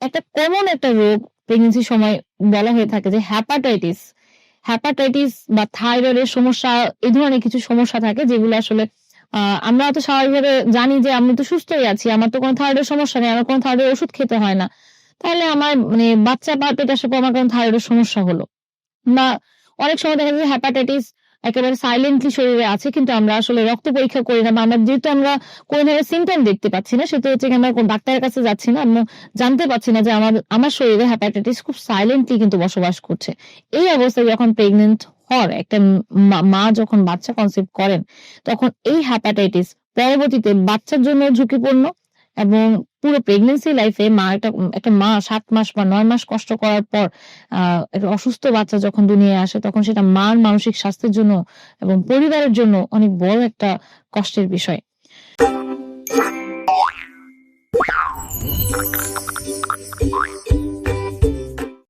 একটা কমন একটা রোগ প্রেগন্যান্সির সময় বলা হয়ে থাকে যে হেপাটাইটিস। হেপাটাইটিস বা থাইরয়েডের সমস্যা, এই ধরনের কিছু সমস্যা থাকে যেগুলো আসলে আ আমরা তো স্বাভাবিকভাবে জানি যে আমি তো সুস্থই আছি। আমার তো কোনো থাইরয়েডের সমস্যা নেই। আমার কোনো থাইরয়েডের ওষুধ খেতে হয় না। তাহলে আমার মানে বাচ্চা বা পেটে আসার পর আমার কোনো থাইরয়েডের সমস্যা হলো। বা অনেক সময় দেখা যায় যে হেপাটাইটিস একেবারে সাইলেন্টলি শরীরে আছে কিন্তু আমরা আসলে রক্ত পরীক্ষা করি না বা যেহেতু আমরা কোন ধরনের সিম্পটম দেখতে পাচ্ছি না সেহেতু হচ্ছে গিয়ে আমরা ডাক্তারের কাছে যাচ্ছি না। আমরা জানতে পারছি না যে আমার শরীরে হেপাটাইটিস খুব সাইলেন্টলি কিন্তু বসবাস করছে। এই অবস্থায় যখন প্রেগন্যান্ট হওয়ার একটা মা যখন বাচ্চা কনসিভ করেন তখন এই হেপাটাইটিস পরবর্তীতে বাচ্চার জন্য ঝুঁকিপূর্ণ এবং পুরো প্রেগন্যান্সি লাইফে মা একটা মা ৭ মাস বা ৯ মাস কষ্ট করার পর একটা অসুস্থ বাচ্চা যখন দুনিয়ায় আসে তখন সেটা মার মানসিক স্বাস্থ্যের জন্য এবং পরিবারের জন্য অনেক বড় একটা কষ্টের বিষয়।